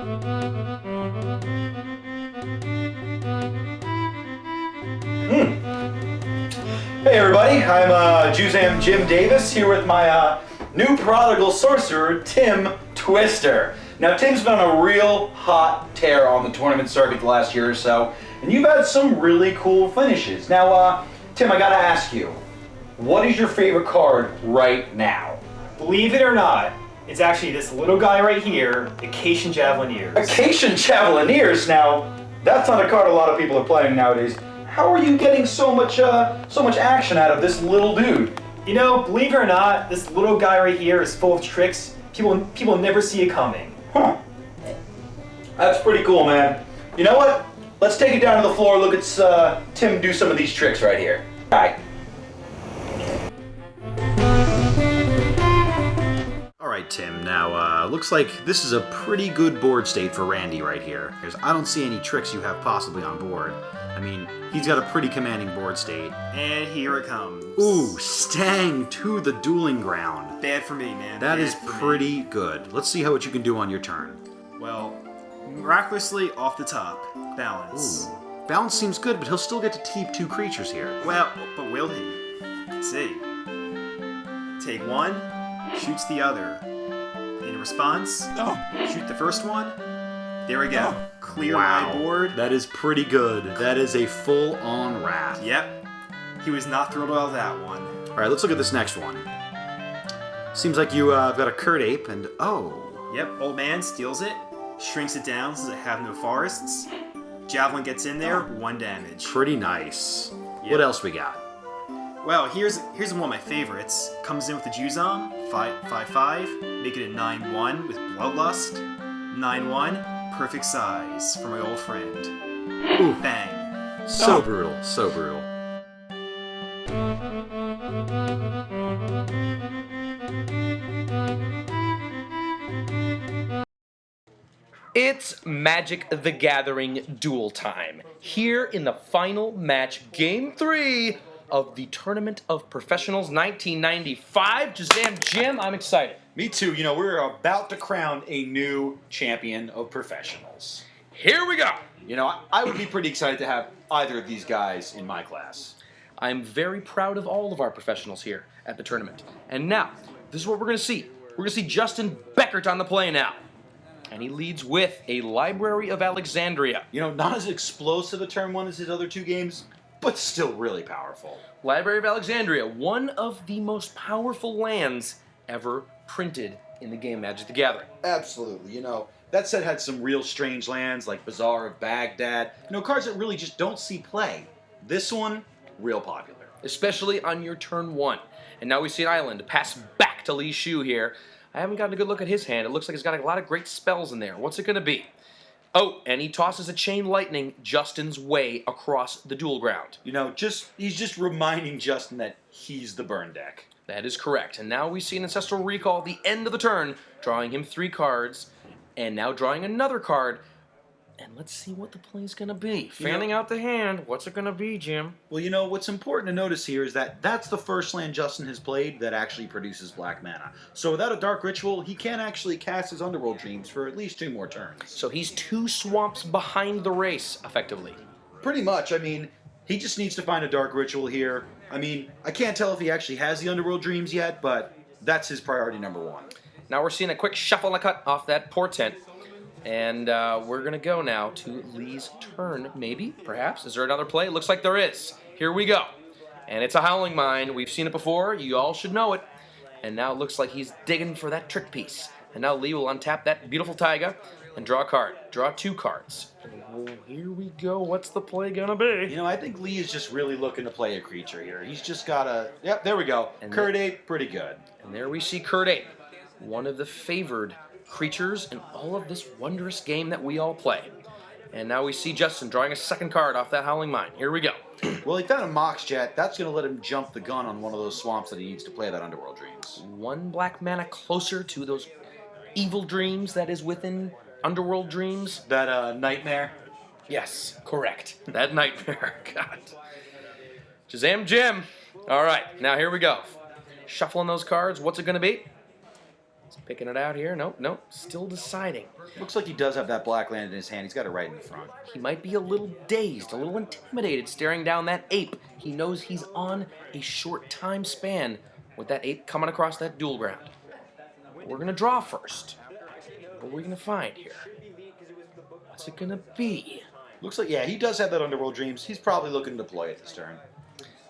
Hey everybody, I'm Juzam Jim Davis here with my new prodigal sorcerer, Timtwister. Now Tim's been on a real hot tear on the tournament circuit the last year or so, and you've had some really cool finishes. Now Tim, I gotta ask you, what is your favorite card right now? Believe it or not, it's actually this little guy right here, Acacian Javelineers. Acacian Javelineers? Now, that's not a card a lot of people are playing nowadays. How are you getting so much action out of this little dude? You know, believe it or not, this little guy right here is full of tricks. People never see it coming. Huh. That's pretty cool, man. You know what? Let's take it down to the floor. Look at Tim do some of these tricks right here. All right. Alright Tim, now looks like this is a pretty good board state for Randy right here, because I don't see any tricks you have possibly on board. I mean, he's got a pretty commanding board state. And here it comes. Ooh, Stang to the dueling ground. Bad for me, man. That Bad is for pretty me. good. Let's see what you can do on your turn. Well, miraculously off the top, balance. Ooh, balance seems good, but he'll still get to keep two creatures here. Well, but will he? Let's see. Take one, shoots the other. In response, shoot the first one. There we go. Clear my board. That is pretty good. That is a full-on wrath. Yep. He was not thrilled about that one. Alright, let's look at this next one. Seems like you got a Curd Ape, and Yep, old man steals it, shrinks it down so it have no forests. Javelin gets in there, 1 damage. pretty nice. Yep. What else we got? Well, here's one of my favorites. Comes in with the Juzam, 5/5, make it a 9/1 with Bloodlust. 9/1, perfect size for my old friend. Ooh. Bang. So brutal, so brutal. It's Magic the Gathering duel time. Here in the final match, Game 3 of the Tournament of Professionals 1995. Juzam Jim, I'm excited. Me too. You know, we're about to crown a new champion of professionals. Here we go. You know, I would be pretty excited to have either of these guys in my class. I'm very proud of all of our professionals here at the tournament. And now, this is what we're going to see. We're going to see Justin Beckert on the play now. And he leads with a Library of Alexandria. You know, not as explosive a turn one as his other two games, but still really powerful. Library of Alexandria, one of the most powerful lands ever printed in the game Magic the Gathering. Absolutely. You know, that set had some real strange lands like Bazaar of Baghdad. You know, cards that really just don't see play. This one, real popular. Especially on your turn 1. And now we see an island. Pass back to Li Xu here. I haven't gotten a good look at his hand. It looks like he's got a lot of great spells in there. What's it going to be? Oh, and he tosses a Chain Lightning Justin's way across the duel ground. You know, he's just reminding Justin that he's the burn deck. That is correct. And now we see an Ancestral Recall at the end of the turn, drawing him 3 cards, and now drawing another card. And let's see what the play is going to be. Fanning out the hand. What's it going to be, Jim? Well, you know, what's important to notice here is that that's the first land Justin has played that actually produces black mana. So without a Dark Ritual, he can't actually cast his Underworld Dreams for at least 2 more turns. So he's 2 swamps behind the race, effectively. Pretty much. I mean, he just needs to find a Dark Ritual here. I mean, I can't tell if he actually has the Underworld Dreams yet, but that's his priority number 1. Now we're seeing a quick shuffle and a cut off that portent. And we're going to go now to Lee's turn, maybe, perhaps. Is there another play? Looks like there is. Here we go. And it's a Howling Mine. We've seen it before. You all should know it. And now it looks like he's digging for that trick piece. And now Lee will untap that beautiful Taiga and draw a card. Draw 2 cards. Oh, here we go. What's the play going to be? You know, I think Lee is just really looking to play a creature here. He's just got a... Yep, there we go. Curd Ape, pretty good. And there we see Curd Ape, one of the favored creatures in all of this wondrous game that we all play. And now we see Justin drawing a second card off that Howling Mine. Here we go. Well, he found a Mox Jet. That's going to let him jump the gun on one of those swamps that he needs to play that Underworld Dreams. 1 black mana closer to those evil dreams that is within Underworld Dreams. That nightmare? Yes, correct. That nightmare. God. Juzam Jim. All right, now here we go. Shuffling those cards. What's it going to be? He's picking it out here. Nope, nope. Still deciding. Looks like he does have that black land in his hand. He's got it right in the front. He might be a little dazed, a little intimidated staring down that ape. He knows he's on a short time span with that ape coming across that dual ground. We're going to draw first. What are we going to find here? What's it going to be? Looks like, yeah, he does have that Underworld Dreams. He's probably looking to deploy it this turn.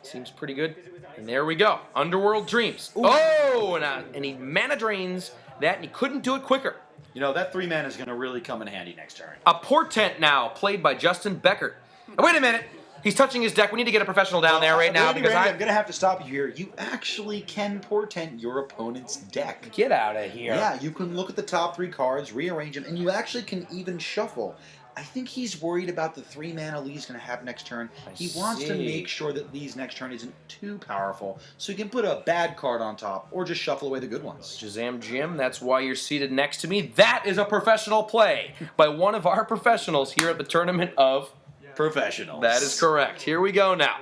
Seems pretty good. And there we go. Underworld Dreams. Ooh. Oh, and he mana drains that, and he couldn't do it quicker. You know, that 3 mana is going to really come in handy next turn. A Portent now, played by Justin Beckert. Wait a minute. He's touching his deck. We need to get a professional down there right now because I'm going to have to stop you here. You actually can portent your opponent's deck. Get out of here. Yeah, you can look at the top 3 cards, rearrange them, and you actually can even shuffle. I think he's worried about the 3 mana Li's going to have next turn. He wants to make sure that Li's next turn isn't too powerful, so he can put a bad card on top or just shuffle away the good ones. Juzam Jim, that's why you're seated next to me. That is a professional play by one of our professionals here at the Tournament of Professionals. That is correct. Here we go now.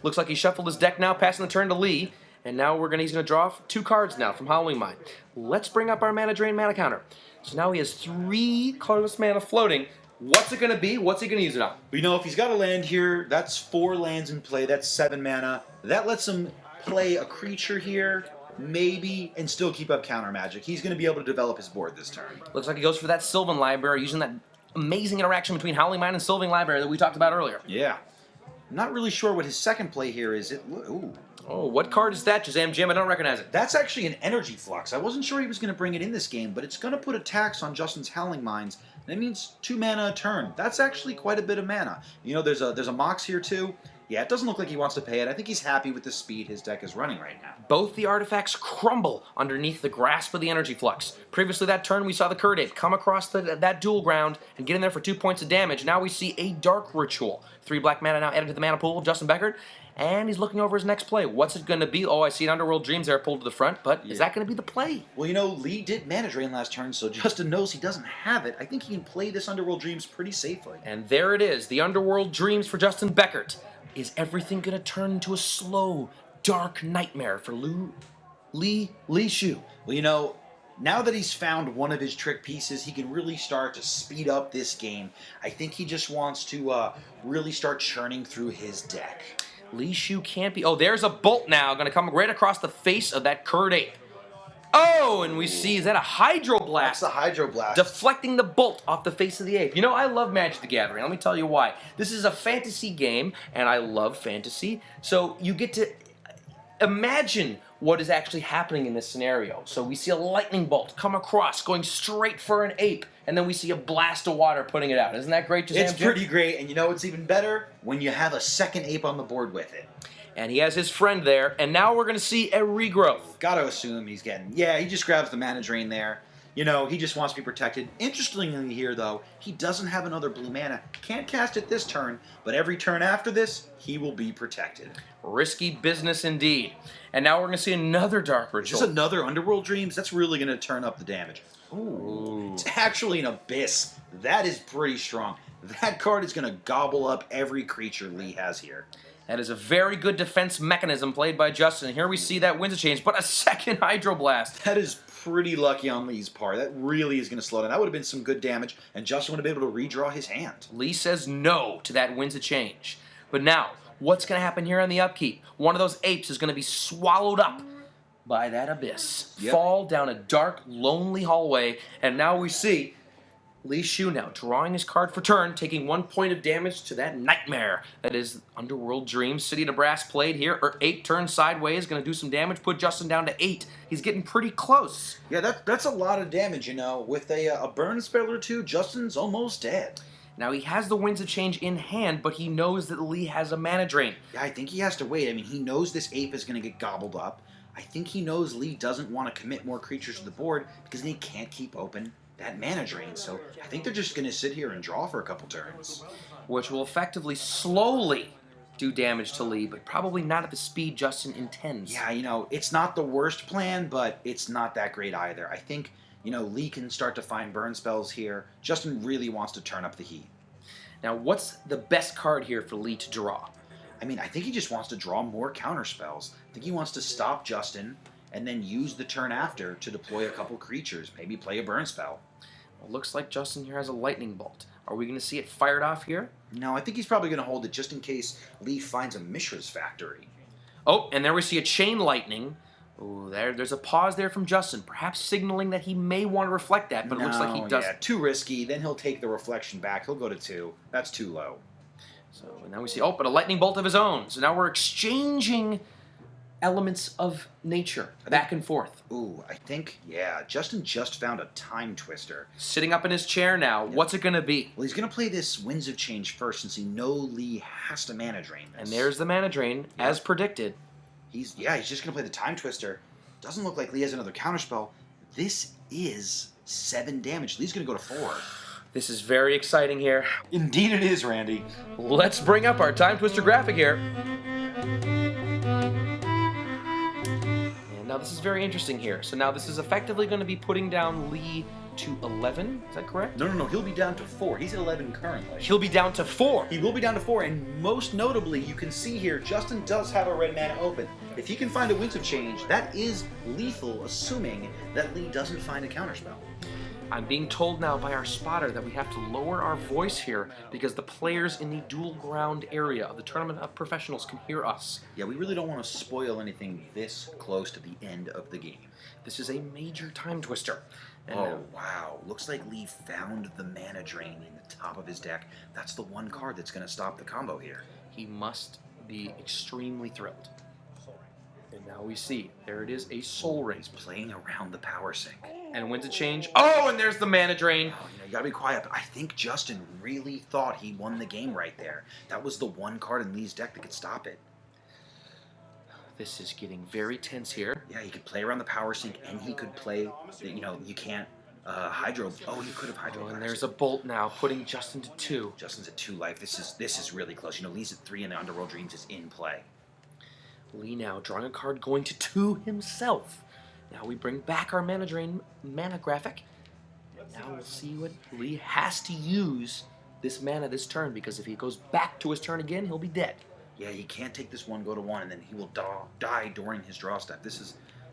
Looks like he shuffled his deck now, passing the turn to Li. And now he's going to draw 2 cards now from Howling Mine. Let's bring up our mana drain, mana counter. So now he has 3 colorless mana floating. What's it going to be? What's he going to use it on? You know, if he's got a land here, that's 4 lands in play. That's 7 mana. That lets him play a creature here, maybe, and still keep up counter magic. He's going to be able to develop his board this turn. Looks like he goes for that Sylvan Library, using that amazing interaction between Howling Mine and Sylvan Library that we talked about earlier. Yeah. I'm not really sure what his second play here is. Ooh. Oh, what card is that, Juzam Jim? I don't recognize it. That's actually an Energy Flux. I wasn't sure he was going to bring it in this game, but it's going to put a tax on Justin's Howling Mines. That means 2 mana a turn. That's actually quite a bit of mana. You know, there's a Mox here too. Yeah, it doesn't look like he wants to pay it. I think he's happy with the speed his deck is running right now. Both the artifacts crumble underneath the grasp of the Energy Flux. Previously that turn, we saw the Curd Ape come across that dual ground and get in there for 2 points of damage. Now we see a Dark Ritual. 3 black mana now added to the mana pool of Justin Beckert. And he's looking over his next play. What's it going to be? Oh, I see an Underworld Dreams there pulled to the front, but is that going to be the play? Well, you know, Li did mana drain last turn, so Justin knows he doesn't have it. I think he can play this Underworld Dreams pretty safely. And there it is, the Underworld Dreams for Justin Beckert. Is everything going to turn into a slow, dark nightmare for Li Xu? Well, you know, now that he's found one of his trick pieces, he can really start to speed up this game. I think he just wants to really start churning through his deck. Li Xu can't be... Oh, there's a bolt now, going to come right across the face of that Curd Ape. Oh, and we see, is that a Hydroblast? That's the Hydroblast. Deflecting the bolt off the face of the ape. You know, I love Magic the Gathering. Let me tell you why. This is a fantasy game, and I love fantasy. So you get to imagine what is actually happening in this scenario. So we see a lightning bolt come across, going straight for an ape, and then we see a blast of water putting it out. Isn't that great, Juzam? It's pretty great, and you know what's even better? When you have a second ape on the board with it. And he has his friend there, and now we're going to see a regrowth. Gotta assume he's getting... Yeah, he just grabs the mana drain there. You know, he just wants to be protected. Interestingly here, though, he doesn't have another blue mana. Can't cast it this turn, but every turn after this, he will be protected. Risky business indeed. And now we're going to see another Dark Ritual. Just another Underworld Dreams? That's really going to turn up the damage. Ooh. It's actually an Abyss. That is pretty strong. That card is going to gobble up every creature Li has here. That is a very good defense mechanism played by Justin. Here we see that Winds of Change, but a second Hydroblast. That is pretty lucky on Li's part. That really is going to slow down. That would have been some good damage, and Justin would have been able to redraw his hand. Li says no to that Winds of Change. But now, what's going to happen here on the upkeep? One of those apes is going to be swallowed up by that Abyss. Yep. Fall down a dark, lonely hallway, and now we see Li Xu now drawing his card for turn, taking 1 point of damage to that nightmare that is Underworld Dreams. City to Brass played here, or 8 turns sideways, going to do some damage, put Justin down to 8. He's getting pretty close. Yeah, that's a lot of damage, you know. With a burn spell or two, Justin's almost dead. Now he has the Winds of Change in hand, but he knows that Li has a mana drain. Yeah, I think he has to wait. I mean, he knows this ape is going to get gobbled up. I think he knows Li doesn't want to commit more creatures to the board because then he can't keep open that mana drain. So I think they're just going to sit here and draw for a couple turns. Which will effectively slowly do damage to Li, but probably not at the speed Justin intends. Yeah, you know, it's not the worst plan, but it's not that great either. I think, you know, Li can start to find burn spells here. Justin really wants to turn up the heat. Now, what's the best card here for Li to draw? I mean, I think he just wants to draw more counter spells. I think he wants to stop Justin and then use the turn after to deploy a couple creatures, maybe play a burn spell. Well, looks like Justin here has a lightning bolt. Are we going to see it fired off here? No, I think he's probably going to hold it just in case Li finds a Mishra's Factory. Oh, and there we see a chain lightning. Ooh, there's a pause there from Justin, perhaps signaling that he may want to reflect that, but it looks like he doesn't. Yeah, too risky. Then he'll take the reflection back. He'll go to 2. That's too low. So now we see, but a lightning bolt of his own. So now we're exchanging elements of nature back and forth. Ooh, I think, Justin just found a Time Twister. Sitting up in his chair now. Yep. What's it going to be? Well, he's going to play this Winds of Change first since he knows Li has to mana drain this. And there's the mana drain, as predicted. He's just going to play the Time Twister. Doesn't look like Li has another counterspell. This is 7 damage. Li's going to go to 4. This is very exciting here. Indeed it is, Randy. Let's bring up our Time Twister graphic here. And now this is very interesting here. So now this is effectively going to be putting down Li to 11. Is that correct? No. He'll be down to 4. He's at 11 currently. He'll be down to 4. He will be down to 4, and most notably, you can see here, Justin does have a red mana open. If he can find a Winds of Change, that is lethal, assuming that Li doesn't find a counterspell. I'm being told now by our spotter that we have to lower our voice here because the players in the dual ground area of the Tournament of Professionals can hear us. Yeah, we really don't want to spoil anything this close to the end of the game. This is a major Time Twister. And wow. Looks like Li found the mana drain in the top of his deck. That's the one card that's going to stop the combo here. He must be extremely thrilled. And now we see, there it is, a Soul Ring. He's playing around the power sink. And Winds of Change. Oh, and there's the mana drain. Oh, you gotta be quiet, but I think Justin really thought he won the game right there. That was the one card in Li's deck that could stop it. This is getting very tense here. Yeah, he could play around the power sink, and he could play, you can't hydro. Oh, you could have hydro. And there's a bolt now, putting Justin to 2. Justin's at 2 life. This is really close. Li's at 3, and the Underworld Dreams is in play. Li now drawing a card, going to 2 himself. Now we bring back our mana drain mana graphic. And now we'll see what Li has to use this mana this turn, because if he goes back to his turn again, he'll be dead. Yeah, he can't take this one, go to 1, and then he will die during his draw step. This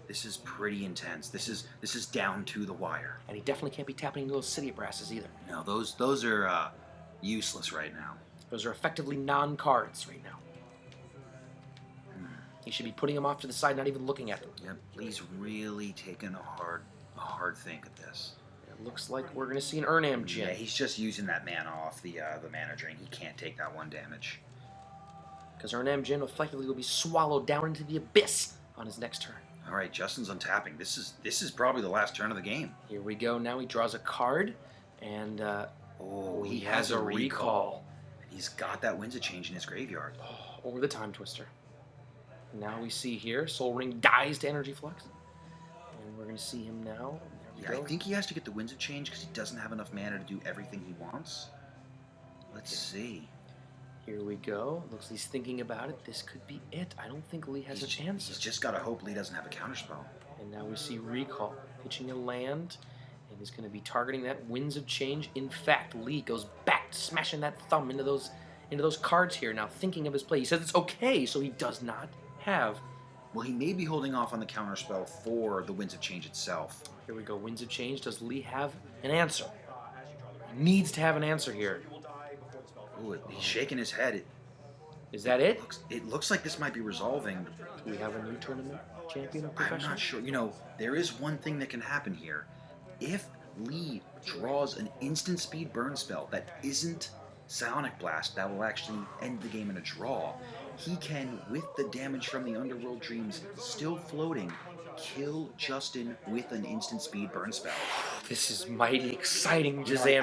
is pretty intense. This is down to the wire. And he definitely can't be tapping into those City of Brasses either. No, those are useless right now. Those are effectively non-cards right now. He should be putting them off to the side, not even looking at them. Yep, Li's really taking a hard think at this. It looks like we're going to see an Urnam Jin. Yeah, he's just using that mana off the mana drain. He can't take that 1 damage. Because Urnam Jin effectively will be swallowed down into the abyss on his next turn. All right, Justin's untapping. This is probably the last turn of the game. Here we go. Now he draws a card, and he has a recall. He's got that Winds of Change in his graveyard. Or the Time Twister. Now we see here, Soul Ring dies to Energy Flux. And we're going to see him now. Yeah, I think he has to get the Winds of Change because he doesn't have enough mana to do everything he wants. Let's see. Here we go. Looks like he's thinking about it. This could be it. I don't think Li has a chance. He's just got to hope Li doesn't have a counterspell. And now we see Recall pitching a land. And he's going to be targeting that Winds of Change. In fact, Li goes back, smashing that thumb into those cards here. Now thinking of his play. He says it's okay, so he does not have. Well, he may be holding off on the counterspell for the Winds of Change itself. Here we go. Winds of Change. Does Li have an answer? He needs to have an answer here. Ooh, he's shaking his head. Is that it? It looks like this might be resolving. Do we have a new tournament champion of professional? I'm not sure. There is one thing that can happen here. If Li draws an instant speed burn spell that isn't Psionic Blast, that will actually end the game in a draw, he can, with the damage from the Underworld Dreams still floating, kill Justin with an instant speed burn spell. This is mighty exciting, Juzam.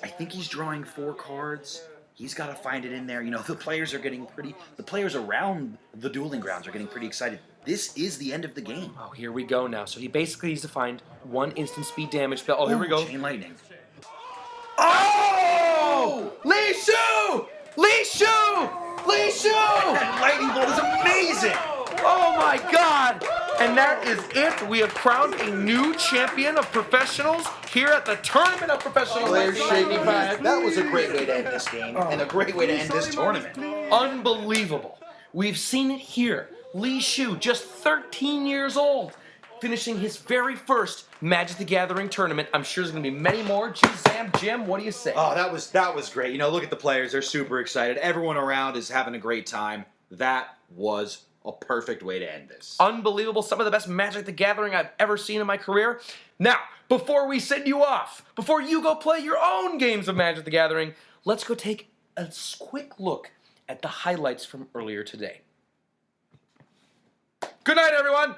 I think he's drawing 4 cards. He's got to find it in there. The players around the dueling grounds are getting pretty excited. This is the end of the game. Oh, here we go now. So he basically needs to find 1 instant speed damage spell. Oh, here we go. Chain Lightning. Oh! Li Xu! Li Xu! Li Xu! That lightning bolt is amazing! Oh my god! And that is it. We have crowned a new champion of professionals here at the Tournament of Professionals. That was a great way to end this game, and a great way to end this tournament. Unbelievable. We've seen it here. Li Xu, just 13 years old, finishing his very first Magic the Gathering tournament. I'm sure there's going to be many more. Juzam, Jim, what do you say? Oh, that was great. You know, look at the players. They're super excited. Everyone around is having a great time. That was a perfect way to end this. Unbelievable. Some of the best Magic the Gathering I've ever seen in my career. Now, before we send you off, before you go play your own games of Magic the Gathering, let's go take a quick look at the highlights from earlier today. Good night, everyone!